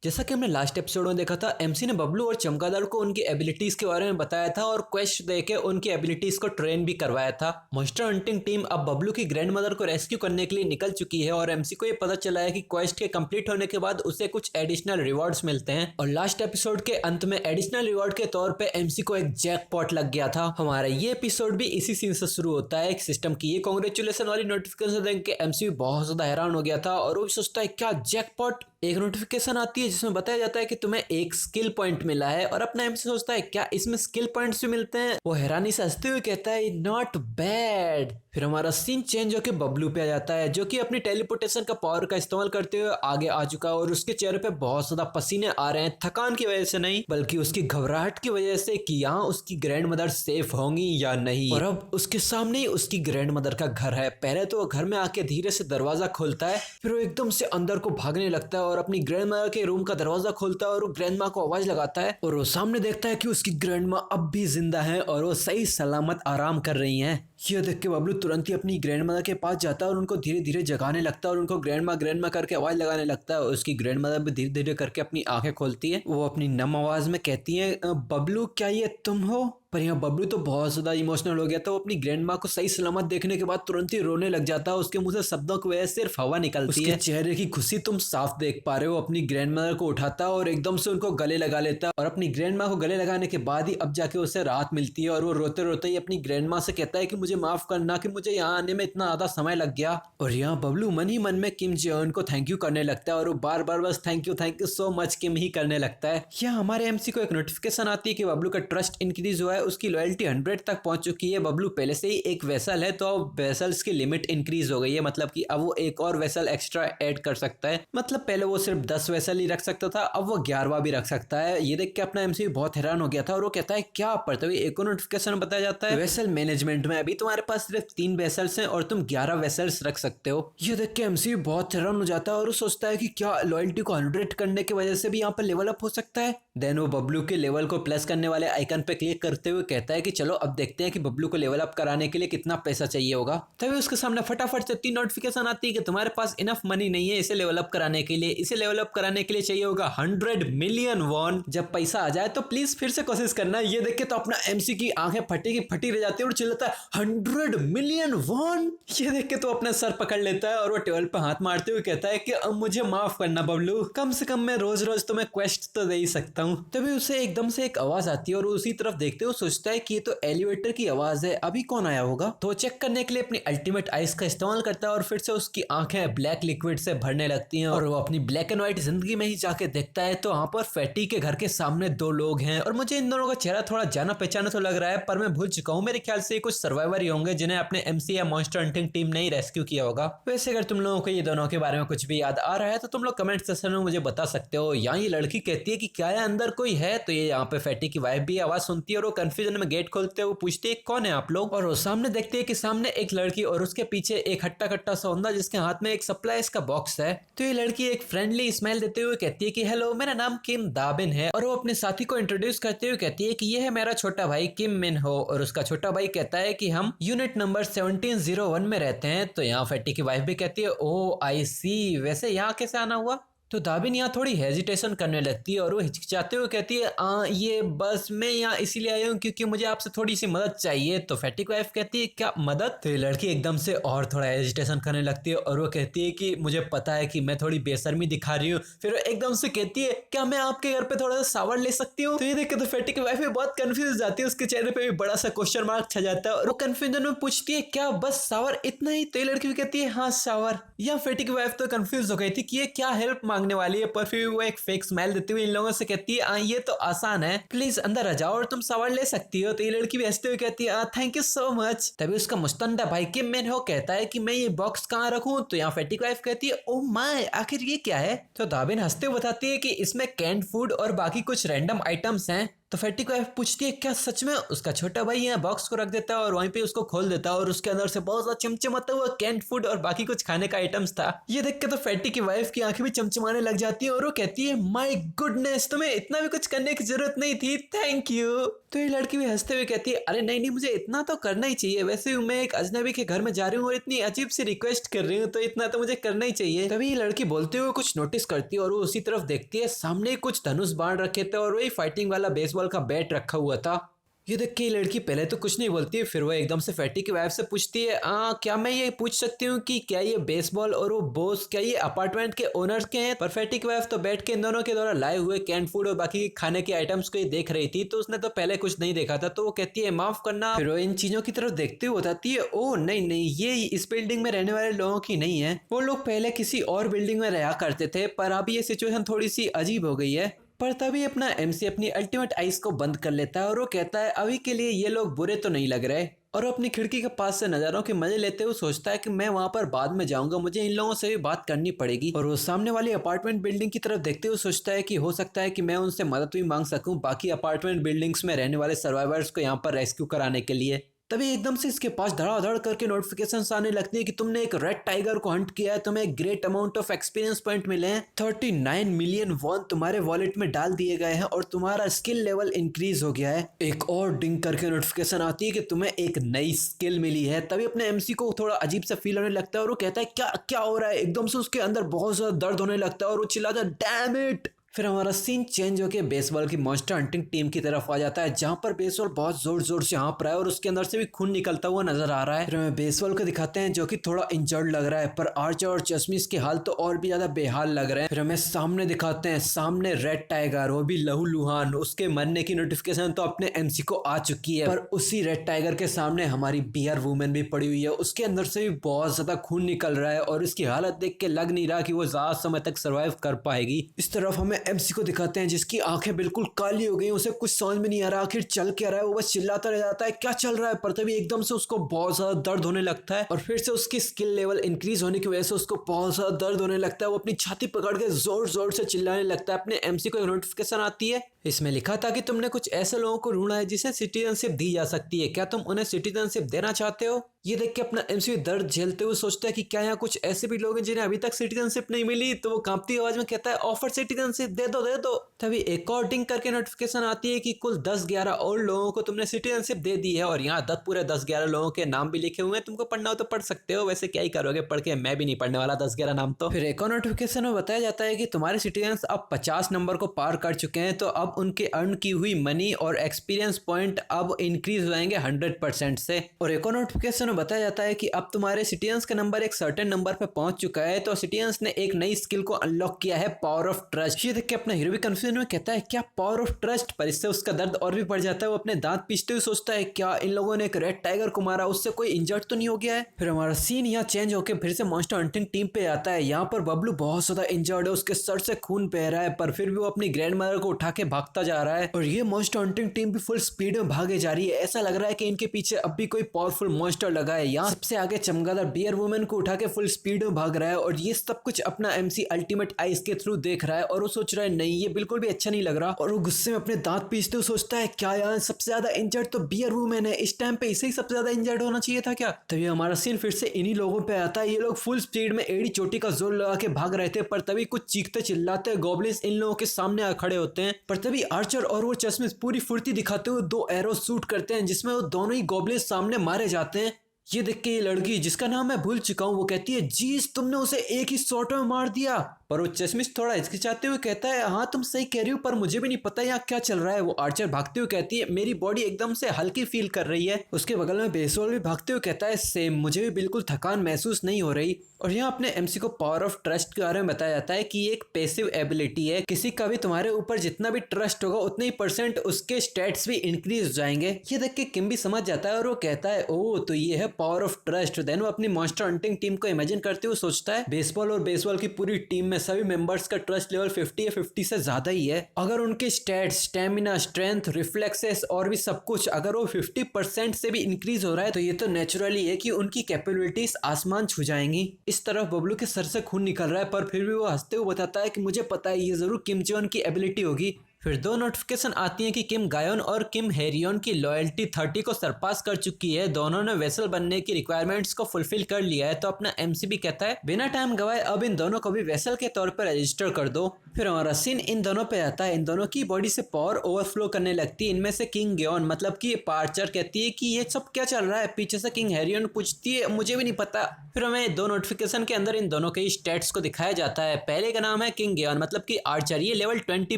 जैसा कि हमने लास्ट एपिसोड में देखा था, एमसी ने बबलू और चमगादड़ को उनकी एबिलिटीज के बारे में बताया था और क्वेस्ट देके उनकी एबिलिटीज को ट्रेन भी करवाया था। मॉन्स्टर हंटिंग टीम अब बबलू की ग्रैंड मदर को रेस्क्यू करने के लिए निकल चुकी है और एमसी को ये पता चला है कि क्वेस्ट के कंप्लीट होने के बाद उसे कुछ एडिशनल रिवॉर्ड्स मिलते हैं। और लास्ट एपिसोड के अंत में एडिशनल रिवॉर्ड के तौर पे एमसी को एक जैकपॉट लग गया था। हमारा ये एपिसोड भी इसी सीन से शुरू होता है। एक सिस्टम की ये कांग्रेचुलेशन वाली नोटिफिकेशन देख के एमसी बहुत ज्यादा हैरान हो गया था और वो भी सोचता है क्या जैकपॉट। एक नोटिफिकेशन आती है जिसमें बताया जाता है कि तुम्हें एक स्किल पॉइंट मिला है और अपना एमसी सोचता है क्या इसमें स्किल पॉइंट्स भी मिलते हैं। वो हैरानी से हंसते हुए कहता है नॉट बैड। फिर हमारा सीन चेंज होकर बबलू पे आ जाता है जो कि अपनी टेलीपोर्टेशन का पावर का इस्तेमाल करते हुए आगे आ चुका है और उसके चेहरे पे बहुत ज्यादा पसीने आ रहे हैं, थकान की वजह से नहीं बल्कि उसकी घबराहट की वजह से कि यहाँ उसकी ग्रैंड मदर सेफ होंगी या नहीं। और अब उसके सामने ही उसकी ग्रैंड मदर का घर है। पहले तो वो घर में आके धीरे से दरवाजा खोलता है, फिर वो एकदम से अंदर को भागने लगता है और अपनी ग्रैंड मदर के रूम का दरवाजा खोलता है और वो ग्रैंड माँ को आवाज लगाता है और वो सामने देखता है कि उसकी ग्रैंड माँ अब भी जिंदा है और वो सही सलामत आराम कर रही हैं। यह देख के बबलू तुरंत ही अपनी ग्रैंड मदर के पास जाता है और उनको धीरे धीरे जगाने लगता है और उनको ग्रैंड माँ करके आवाज लगाने लगता है और उसकी ग्रैंड मदर भी धीरे धीरे करके अपनी आंखें खोलती है। वो अपनी नम आवाज में कहती है बबलू क्या ये तुम हो। पर यहाँ बबलू तो बहुत ज्यादा इमोशनल हो गया था। वो अपनी ग्रैंड माँ को सही सलामत देखने के बाद तुरंत ही रोने लग जाता है। उसके मुंह से शब्दों की वजह से सिर्फ हवा निकलती है। चेहरे की खुशी तुम साफ देख पा रहे हो। अपनी ग्रैंड मदर को उठाता है और एकदम से उनको गले लगा लेता है और अपनी ग्रैंड माँ को गले लगाने के बाद ही अब जाके उसे राहत मिलती है और वो रोते रोते ही अपनी ग्रैंड माँ से कहता है कि मुझे माफ करना कि मुझे यहाँ आने में इतना ज्यादा समय लग गया। और यहाँ बबलू मन ही मन में किम जेओन को थैंक यू करने लगता है और वो बार बार बस थैंक यू सो मच किम ही करने लगता है। यहाँ हमारे एमसी को एक नोटिफिकेशन आती है कि बबलू का ट्रस्ट इंक्रीज हुआ है, उसकी लॉयल्टी 100 तक पहुंच चुकी है। बबलू पहले से ही एक वेसल है तो अब वेसल्स की लिमिट इंक्रीज हो गई है, मतलब कि अब वो एक और वेसल एक्स्ट्रा ऐड कर सकता है। मतलब पहले वो सिर्फ 10 वेसल ही रख सकता था, अब वो 11वां भी रख सकता है। ये देख के अपना एमसी बहुत हैरान हो गया था और वो कहता है क्या पर तभी एक और नोटिफिकेशन बताया जाता है वेसल मैनेजमेंट में अभी तुम्हारे पास सिर्फ 3 वेसल्स हैं और तुम 11 वेसल्स रख सकते हो। ये देख के एमसी बहुत हैरान हो जाता है और वो सोचता है कि क्या लॉयल्टी को 100 करने की वजह से भी यहाँ पर लेवल अप हो सकता है। देन वो बबलू के लेवल को प्लस करने वाले आइकन पे क्लिक करते हुए कहता है कि चलो अब देखते हैं कि बबलू को लेवल अप कराने के लिए कितना पैसा चाहिए होगा। तभी उसके सामने फटाफट से 3 नोटिफिकेशन आती है कि तुम्हारे पास इनफ मनी नहीं है इसे लेवल अप कराने के लिए। इसे लेवल अप कराने के लिए चाहिए होगा 100 मिलियन वॉन। जब पैसा आ जाए तो प्लीज फिर से कोशिश करना। ये देख के तो अपना एमसी की आंखें फटी रह जाती है और चिल्लाता है 100 मिलियन वॉन। ये देख के तो अपना सर पकड़ लेता है और वो टेबल पर हाथ मारते हुए कहता है कि अब मुझे माफ करना बबलू, कम से कम मैं रोज रोज तुम्हें क्वेस्ट तो दे ही सकता हूँ। तभी उसे एकदम से एक आवाज आती है और उसी तरफ देखते हुए सोचता है कि ये तो एलिवेटर की आवाज है, अभी कौन आया होगा। तो चेक करने के लिए अपनी अल्टीमेट आइस का इस्तेमाल करता है और फिर से उसकी आंखें ब्लैक लिक्विड से भरने लगती हैं और वो अपनी ब्लैक एंड व्हाइट जिंदगी में ही जाके देखता है तो वहां पर फैटी के घर के सामने 2 लोग हैं और मुझे इन दोनों का चेहरा थोड़ा जाना पहचाना तो लग रहा है पर मैं भूल चुका हूँ। मेरे ख्याल से कुछ सर्वाइवर ही होंगे जिन्हें अपने एमसी या मॉन्स्टर हंटिंग टीम ने ही रेस्क्यू किया होगा। वैसे अगर तुम लोगों को ये दोनों के बारे में कुछ भी याद आ रहा है तो तुम लोग कमेंट सेक्शन में मुझे बता सकते हो। यहाँ ये लड़की कहती है कि क्या है अंदर कोई है, तो ये यहाँ पे फैटी की वाइफ भी आवाज सुनती है और वो कंफ्यूजन में गेट खोलते हुए पूछती है कौन है आप लोग। और वो सामने देखते हैं कि सामने एक लड़की और उसके पीछे एक हट्टा कट्टा सा बंदा जिसके हाथ में एक सप्लाइज का बॉक्स है। तो ये लड़की एक फ्रेंडली स्माइल देते हुए कहती है कि हेलो मेरा नाम किम दाबिन है और वो अपने साथी को इंट्रोड्यूस करते हुए कहती है कि ये है मेरा छोटा भाई किम मिन हो। और उसका छोटा भाई कहता है कि हम यूनिट नंबर 1701 में रहते हैं। तो यहाँ फैटी की वाइफ भी कहती है ओ आई सी, वैसे यहाँ कैसे आना हुआ। तो दाबिन यहाँ थोड़ी हेजिटेशन करने लगती है और वो हिचकिचाते हुए कहती है ये बस मैं यहाँ इसीलिए आई हूँ क्योंकि मुझे आपसे थोड़ी सी मदद चाहिए। तो फैटी की वाइफ कहती है क्या मदद। तो ये लड़की एकदम से और थोड़ा हेजिटेशन करने लगती है और वो कहती है कि मुझे पता है कि मैं थोड़ी बेशर्मी दिखा रही हूँ। फिर वो एकदम से कहती है क्या मैं आपके घर पे थोड़ा सा सावर ले सकती हूँ। तो ये देख के तो फैटी की वाइफ भी बहुत कंफ्यूज हो जाती है, उसके चेहरे पे भी बड़ा सा क्वेश्चन मार्क छा जाता है और वो कंफ्यूजन में पूछती है क्या बस सावर इतना ही। तो ये लड़की भी कहती है हाँ सावर। या फैटी की वाइफ तो कंफ्यूज हो गई थी कि ये क्या हेल्प मांगने वाली है, पर फिर वो एक फेक स्माइल देते हुए इन लोगों से कहती है ये तो आसान है, प्लीज अंदर आ जाओ और तुम सवाल ले सकती हो। तो ये लड़की भी हंसते हुए कहती है थैंक यू सो मच। तभी उसका मुस्तंडा भाई किम मिन हो कहता है कि मैं ये बॉक्स कहाँ रखूं। तो यहाँ फैटी वाइफ कहती है ओ माय आखिर ये क्या है। तो दाबिन हंसते हुए बताती है कि इसमें कैंड फूड और बाकी कुछ रैंडम आइटम्स हैं। तो फैटी को पूछती है क्या सच में। उसका छोटा भाई यहाँ बॉक्स को रख देता है और वहीं पे उसको खोल देता है और उसके अंदर से बहुत ज्यादा चमचमाता हुआ कैंड फूड और बाकी कुछ खाने का आइटम्स था। ये देख के तो फैटी की वाइफ की आंखें भी चमचमाने लग जाती है और वो कहती है माय गुडनेस, तुम्हें इतना भी कुछ करने की जरूरत नहीं थी, थैंक यू। तो ये लड़की भी हंसते हुए कहती है, अरे नहीं नहीं, मुझे इतना तो करना ही चाहिए, वैसे भी मैं एक अजनबी के घर में जा रही हूँ और इतनी अजीब सी रिक्वेस्ट कर रही हूँ, तो इतना तो मुझे करना ही चाहिए। तभी ये लड़की बोलते हुए कुछ नोटिस करती है और वो उसी तरफ देखती है, सामने कुछ धनुष बाण रखे थे और वही फाइटिंग वाला बेसबॉल का बैट रखा हुआ था। ये देख के लड़की पहले तो कुछ नहीं बोलती है, फिर वो एकदम से फैटी की वाइफ से पूछती है, क्या मैं ये पूछ सकती हूँ कि क्या ये बेसबॉल और वो बॉस क्या ये अपार्टमेंट के ओनर्स के हैं? पर फैटी की वाइफ तो बैठ के इन दोनों के द्वारा लाए हुए कैंड फूड और बाकी खाने के आइटम्स को ही देख रही थी, तो उसने तो पहले कुछ नहीं देखा था, तो वो कहती है माफ करना। फिर वो इन चीजों की तरफ देखते हुए बताती है, ओ नहीं नहीं, ये इस बिल्डिंग में रहने वाले लोगों की नहीं है, वो लोग पहले किसी और बिल्डिंग में रहा करते थे, पर अब ये सिचुएशन थोड़ी सी अजीब हो गई है। पर तभी अपना एमसी अपनी अल्टीमेट आइस को बंद कर लेता है और वो कहता है, अभी के लिए ये लोग बुरे तो नहीं लग रहे, और वो अपनी खिड़की के पास से नजारों के मजे लेते हुए सोचता है कि मैं वहां पर बाद में जाऊंगा, मुझे इन लोगों से भी बात करनी पड़ेगी। और वो सामने वाली अपार्टमेंट बिल्डिंग की तरफ देखते हुए सोचता है कि हो सकता है कि मैं उनसे मदद भी मांग सकूं बाकी अपार्टमेंट बिल्डिंग्स में रहने वाले सर्वाइवर्स को यहाँ पर रेस्क्यू कराने के लिए। तभी एकदम से इसके पास धड़ाधड़ करके नोटिफिकेशंस आने लगती है कि तुमने एक रेड टाइगर को हंट किया है, तुम्हें एक great amount of experience point मिले हैं, 39 मिलियन वॉन तुम्हारे वॉलेट में डाल दिए गए हैं और तुम्हारा स्किल लेवल इंक्रीज हो गया है। एक और डिंग करके नोटिफिकेशन आती है कि तुम्हें एक नई स्किल मिली है। तभी अपने एमसी को थोड़ा अजीब सा फील होने लगता है और वो कहता है, क्या क्या हो रहा है? एकदम से उसके अंदर बहुत ज्यादा दर्द होने लगता है और वो चिल्लाता है, डैम इट। फिर हमारा सीन चेंज होकर बेसबॉल की मॉन्स्टर हंटिंग टीम की तरफ आ जाता है, जहां पर बेसबॉल बहुत जोर जोर से हाँप रहा है और उसके अंदर से भी खून निकलता हुआ नजर आ रहा है। फिर हमें बेसबॉल को दिखाते हैं जो कि थोड़ा इंजर्ड लग रहा है, पर आर्चर और चश्मिश के हाल तो और भी ज्यादा बेहाल लग रहे हैं। फिर हमें सामने दिखाते हैं, सामने रेड टाइगर, वो भी लहूलुहान, उसके मरने की नोटिफिकेशन तो अपने एमसी को आ चुकी है, पर उसी रेड टाइगर के सामने हमारी बियर वुमेन भी पड़ी हुई है, उसके अंदर से भी बहुत ज्यादा खून निकल रहा है और इसकी हालत देख के लग नहीं रहा कि वो ज्यादा समय तक सर्वाइव कर पाएगी। इस तरफ हमें एमसी को दिखाते हैं जिसकी आंखें बिल्कुल काली हो गई, उसे कुछ समझ में नहीं आ रहा आखिर चल क्या रहा है, वो बस चिल्लाता रह जाता है क्या चल रहा है, पर तभी एकदम से उसको बहुत ज्यादा दर्द होने लगता है और फिर से उसकी स्किल लेवल इंक्रीज होने की वजह से उसको बहुत ज्यादा दर्द होने लगता है। वो अपनी छाती पकड़ के जोर जोर से चिल्लाने लगता है। अपने एमसी को एक नोटिफिकेशन आती है, इसमें लिखा था कि तुमने कुछ ऐसे लोगों को ढूंढा है जिसे सिटीजनशिप दी जा सकती है, क्या तुम उन्हें सिटीजनशिप देना चाहते हो? ये देख के अपना एमसी दर्द झेलते हुए सोचता है कि क्या यहाँ कुछ ऐसे भी लोग हैं जिन्हें अभी तक सिटीजनशिप नहीं मिली, तो वो कांपती आवाज में कहता है, ऑफर सिटीजनशिप दे दो दे दो। तभी एक और डिंग करके नोटिफिकेशन आती है कि कुल 10-11 और लोगों को तुमने सिटीजनशिप दे दी है और यहाँ पूरे 10-11 लोगों के नाम भी लिखे हुए हैं, तुमको पढ़ना हो तो पढ़ सकते हो, वैसे क्या ही करोगे पढ़ के, मैं भी नहीं पढ़ने वाला 10-11 नाम तो। फिर एक और नोटिफिकेशन में बताया जाता है कि तुम्हारे सिटीजन्स अब 50 नंबर को पार कर चुके हैं, तो अब उनके अर्न की हुई मनी और एक्सपीरियंस पॉइंट अब इंक्रीज हो जाएंगे 100% से। और एक और नोटिफिकेशन में बताया जाता है कि अब तुम्हारे सिटीजन्स का नंबर एक सर्टेन नंबर पे पहुंच चुका है, तो सिटीजन्स ने एक नई स्किल को अनलॉक किया है, पावर ऑफ ट्रस्ट। ये देख के अपना हीरो भी कंफ्यूजन में कहता है क्या पावर ऑफ ट्रस्ट, पर इससे उसका दर्द और भी बढ़ जाता है। वो अपने दांत पीसते हुए सोचता है क्या इन लोगों ने एक रेड टाइगर को मारा, उससे कोई इंजर्ड तो नहीं हो गया है? फिर हमारा सीन यहाँ चेंज होकर फिर से मॉन्स्टर हंटिंग टीम पे आता है। यहाँ पर बबलू बहुत ज्यादा इंजर्ड है, उसके सर से खून बह रहा है, पर फिर भी वो अपनी ग्रैंड मदर को उठा के भागता जा रहा है और ये मॉन्स्टर हंटिंग टीम भी फुल स्पीड में भागे जा रही है। ऐसा लग रहा है कि इनके पीछे अब भी कोई पावरफुल मॉन्स्टर लगा है। यहाँ सबसे आगे चमगादड़ बियर वुमेन को उठा के फुल स्पीड में भाग रहा है और ये सब कुछ अपना एमसी अल्टीमेट आइस के थ्रू देख रहा है और वो सोच रहा है नहीं ये बिल्कुल भी अच्छा नहीं लग रहा, और वो गुस्से में अपने दांत पीसते हुए सोचता है क्या यार सबसे ज्यादा इंजर्ड तो बियर वुमेन है, इस टाइम पे इसे ही सबसे ज्यादा इंजर्ड होना चाहिए था क्या? तभी हमारा सीन फिर से इन्हीं लोगों पे आता है। ये लोग फुल स्पीड में एड़ी चोटी का जोर लगा के भाग रहे थे, पर तभी कुछ चीखते चिल्लाते गॉब्लिन्स इन लोगों के सामने आ खड़े होते हैं। पर तभी आर्चर और वो चश्मिश पूरी फुर्ती दिखाते हुए 2 एरो शूट करते हैं, जिसमें वो दोनों ही गॉब्लिन्स सामने मारे जाते हैं। ये देख के ये लड़की जिसका नाम मैं भूल चुका हूँ वो कहती है जीस तुमने उसे एक ही शॉट में मार दिया, पर वो चश्मिश थोड़ा हिचकिचाते हुए कहता है हाँ तुम सही कह रही हो, पर मुझे भी नहीं पता यहाँ क्या चल रहा है। वो आर्चर भागते हुए कहती है मेरी बॉडी एकदम से हल्की फील कर रही है। उसके बगल में बेसबॉल भी भागते हुए कहता है सेम, मुझे भी बिल्कुल थकान महसूस नहीं हो रही। और यहाँ अपने एमसी को पावर ऑफ ट्रस्ट के बारे में बताया जाता है कि ये एक पैसिव एबिलिटी है, किसी का भी तुम्हारे ऊपर जितना भी ट्रस्ट होगा उतने ही % उसके स्टेट्स भी इंक्रीज हो जाएंगे। ये देख के किम भी समझ जाता है और वो कहता है ओह तो ये है पावर ऑफ ट्रस्ट। देन वो अपनी मॉन्स्टर हंटिंग टीम को इमेजिन करते हुए सोचता है बेसबॉल और बेसबॉल की पूरी टीम में सभी मेंबर्स का ट्रस्ट लेवल 50 या 50 से ज्यादा ही है। अगर उनके स्टैट्स, स्टेमिना, स्ट्रेंथ, रिफ्लेक्सेस और भी सब कुछ अगर वो 50% से भी इंक्रीज हो रहा है तो ये तो नेचुरली है कि उनकी कैपेबिलिटीज आसमान छू जाएंगी। इस तरफ बबलू के सर से खून निकल रहा है, पर फिर भी वो हंसते हुए बताता है कि मुझे पता है ये जरूर किम जोन की एबिलिटी होगी। फिर दो नोटिफिकेशन आती हैं कि किम गायोन और किम हेरियन की लॉयल्टी 30 को सरपास कर चुकी है, दोनों ने वेसल बनने की रिक्वायरमेंट्स को फुलफिल कर लिया है। तो अपना एमसीबी कहता है बिना टाइम गवाए अब इन दोनों को भी वेसल के तौर पर रजिस्टर कर दो। फिर हमारा सीन इन दोनों पे आता है, इन दोनों की बॉडी से पावर ओवरफ्लो करने लगती है। इनमें से किंग ग्योन मतलब कि पार्चर कहती है कि ये सब क्या चल रहा है, पीछे से किंग हेरियन पूछती है मुझे भी नहीं पता। फिर हमें दो नोटिफिकेशन के अंदर इन दोनों के स्टेट्स को दिखाया जाता है। पहले का नाम है किंग ग्योन मतलब कि आर्चर, ये लेवल 20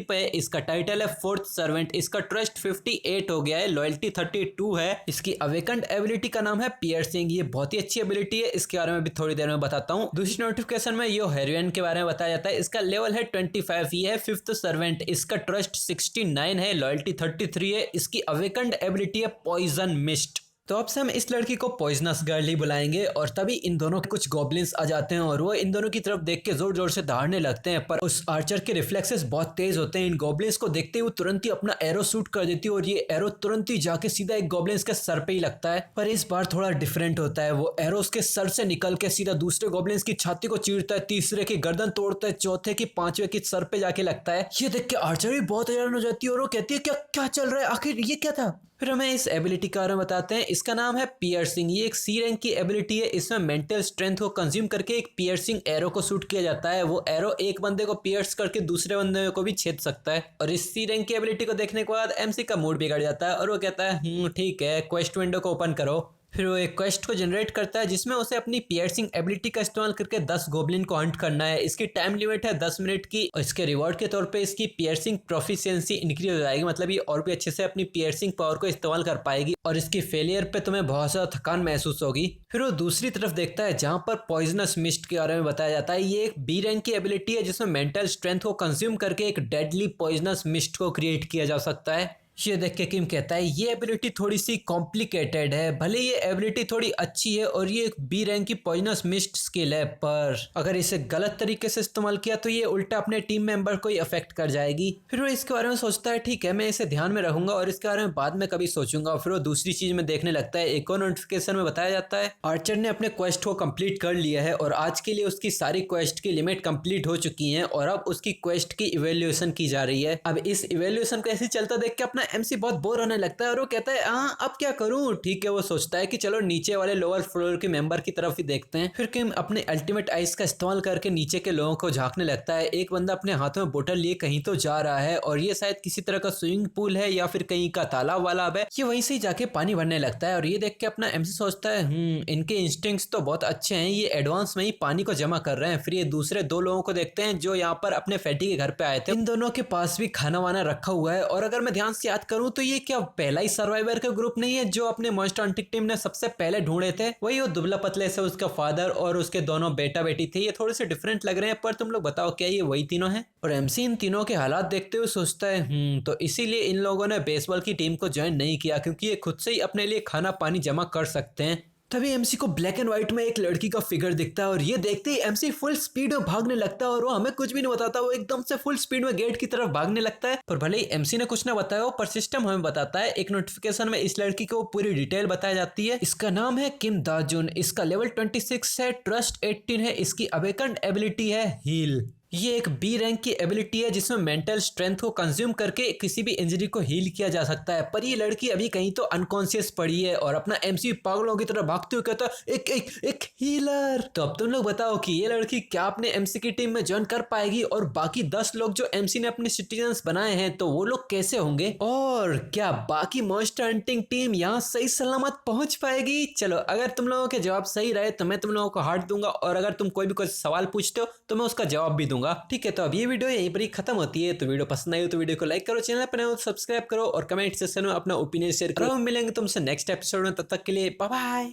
पे है, इसका टाइटल है फोर्थ सर्वेंट, इसका ट्रस्ट 58 हो गया है, लॉयल्टी 32 है। इसकी अवेकंड एबिलिटी का नाम है पियर्सिंग, ये बहुत ही अच्छी एबिलिटी है, इसके बारे में भी थोड़ी देर में बताता हूँ। दूसरी नोटिफिकेशन में यो हेरियन के बारे में बताया जाता है, इसका लेवल है 25, ये है फिफ्थ सर्वेंट, इसका ट्रस्ट 69 है, लॉयल्टी 33 है, इसकी अवेकंड एबिलिटी है पॉइजन मिस्ट। तो अब से हम इस लड़की को पॉइजनस गर्ल ही बुलाएंगे। और तभी इन दोनों के कुछ गॉब्लिन्स आ जाते हैं और वो इन दोनों की तरफ देख के जोर जोर से दहाड़ने लगते हैं, पर उस आर्चर के रिफ्लेक्सेस बहुत तेज होते हैं। इन गॉब्लिन्स को देखते ही वो तुरंत ही अपना एरो शूट कर देती है और ये एरो तुरंत ही जाके सीधा एक गॉब्लिन्स के सर पे ही लगता है। पर इस बार थोड़ा डिफरेंट होता है, वो एरो उसके सर से निकल के सीधा दूसरे गॉब्लिन्स की छाती को चीरता है, तीसरे की गर्दन तोड़ता है, चौथे की पांचवे की सर पे जाके लगता है। ये देख के आर्चर भी बहुत हैरान हो जाती है और वो कहती है क्या क्या चल रहा है, आखिर ये क्या था। फिर हमें इस एबिलिटी के बारे में बताते हैं, इसका नाम है पियर्सिंग, ये एक सी रैंक की एबिलिटी है। इसमें मेंटल स्ट्रेंथ को कंज्यूम करके एक पियर्सिंग एरो को शूट किया जाता है। वो एरो एक बंदे को पियर्स करके दूसरे बंदे को भी छेद सकता है। और इस सी रैंक की एबिलिटी को देखने के बाद एमसी का मूड बिगड़ जाता है और वो कहता है ठीक है, क्वेस्ट विंडो को ओपन करो। फिर वो एक क्वेस्ट को जनरेट करता है जिसमें उसे अपनी पियर्सिंग एबिलिटी का इस्तेमाल करके 10 गोब्लिन को हंट करना है। इसकी टाइम लिमिट है 10 मिनट की और इसके रिवॉर्ड के तौर पे इसकी पियर्सिंग प्रोफिशिएंसी इंक्रीज हो जाएगी, मतलब ये और भी अच्छे से अपनी पियर्सिंग पावर को इस्तेमाल कर पाएगी और इसकी फेलियर पे तुम्हें बहुत ज़्यादा थकान महसूस होगी। फिर वो दूसरी तरफ देखता है जहाँ पर पॉइजनस मिस्ट के बारे में बताया जाता है। ये एक बी रैंक की एबिलिटी है जिसमें मेंटल स्ट्रेंथ को कंज्यूम करके एक डेडली पॉइजनस मिस्ट को क्रिएट किया जा सकता है। ये देख के किम कहता है ये एबिलिटी थोड़ी सी कॉम्प्लिकेटेड है, भले ये एबिलिटी थोड़ी अच्छी है और ये एक बी रैंक की पॉइजनस मिस्ट स्किल है, पर अगर इसे गलत तरीके से इस्तेमाल किया तो ये उल्टा अपने टीम मेंबर को ही अफेक्ट कर जाएगी। फिर वो इसके बारे में सोचता है ठीक है मैं इसे ध्यान में रखूंगा और इसके बारे में बाद में कभी सोचूंगा। फिर वो दूसरी चीज में देखने लगता है। एक और नोटिफिकेशन में बताया जाता है आर्चर ने अपने क्वेस्ट को कंप्लीट कर लिया है और आज के लिए उसकी सारी क्वेस्ट की लिमिट कंप्लीट हो चुकी है और अब उसकी क्वेस्ट की इवेल्युएशन की जा रही है। अब इस इवेल्युएशन को ऐसे चलता देख के अपना एमसी बहुत बोर होने लगता है और वो कहता है हाँ अब क्या करूं। ठीक है, वो सोचता है कि चलो नीचे वाले लोअर फ्लोर के मेंबर की तरफ ही देखते हैं। फिर किम अपने अल्टीमेट आइस का इस्तेमाल करके नीचे के लोगों को झांकने लगता है। एक बंदा अपने हाथों में बोतल लिए कहीं तो जा रहा है और ये शायद किसी तरह का स्विमिंग पूल है या फिर कहीं का तालाब वाला है। ये वहीं से जाके पानी भरने लगता है और ये देख के अपना एमसी सोचता है इनके इंस्टिंक्ट्स तो बहुत अच्छे हैं, ये एडवांस में ही पानी को जमा कर रहे हैं। फिर ये दूसरे दो लोगों को देखते हैं जो यहाँ पर अपने फैटी के घर पे आए थे। इन दोनों के पास भी खाना वाना रखा हुआ है और अगर मैं ध्यान से याद करूं तो ये क्या पहला ही सर्वाइवर का ग्रुप नहीं है जो अपने मॉन्स्टर हंटिंग टीम ने सबसे पहले ढूंढे थे। वही वो दुबला पतले से उसका फादर और उसके दोनों बेटा बेटी थे। ये थोड़े से डिफरेंट लग रहे हैं पर तुम लोग बताओ क्या ये वही तीनों हैं। और एमसी इन तीनों के हालात देखते हुए सोचता है तो इसीलिए इन लोगों ने बेसबॉल की टीम को ज्वाइन नहीं किया क्योंकि ये खुद से ही अपने लिए खाना पानी जमा कर सकते हैं। तभी एमसी को ब्लैक एंड व्हाइट में एक लड़की का फिगर दिखता है और ये देखते ही एमसी फुल स्पीड में भागने लगता है और वो हमें कुछ भी नहीं बताता, वो एकदम से फुल स्पीड में गेट की तरफ भागने लगता है। पर भले ही एमसी ने कुछ ना बताया हो पर सिस्टम हमें बताता है। एक नोटिफिकेशन में इस लड़की को पूरी डिटेल बताई जाती है। इसका नाम है किम दाजुन, इसका लेवल 26 है, ट्रस्ट 18 है, इसकी अवेकंड एबिलिटी है हील। ये एक बी रैंक की एबिलिटी है जिसमें मेंटल स्ट्रेंथ को कंज्यूम करके किसी भी इंजरी को हील किया जा सकता है। पर ये लड़की अभी कहीं तो अनकॉन्शियस पड़ी है और अपना एमसी पागलों की तरह भागते हुए कहता है एक हीलर। तो अब तुम लोग बताओ कि ये लड़की क्या अपने एमसी की टीम में ज्वाइन कर पाएगी और बाकी 10 लोग जो एमसी ने अपने सिटीजन्स बनाए हैं तो वो लोग कैसे होंगे और क्या बाकी मॉन्स्टर हंटिंग टीम यहाँ सही सलामत पहुंच पाएगी। चलो अगर तुम लोगों के जवाब सही रहे तो मैं तुम लोगों को हार्ट दूंगा और अगर तुम कोई भी कोई सवाल पूछते हो तो मैं उसका जवाब भी दूंगा। ठीक है, तो अब ये वीडियो यहीं पर ही खत्म होती है। तो वीडियो पसंद आई हो तो वीडियो को लाइक करो, चैनल पर नए हो तो सब्सक्राइब करो और कमेंट सेक्शन में अपना ओपिनियन शेयर करो। मिलेंगे तुमसे नेक्स्ट एपिसोड में, तब तक के लिए बाय बाय।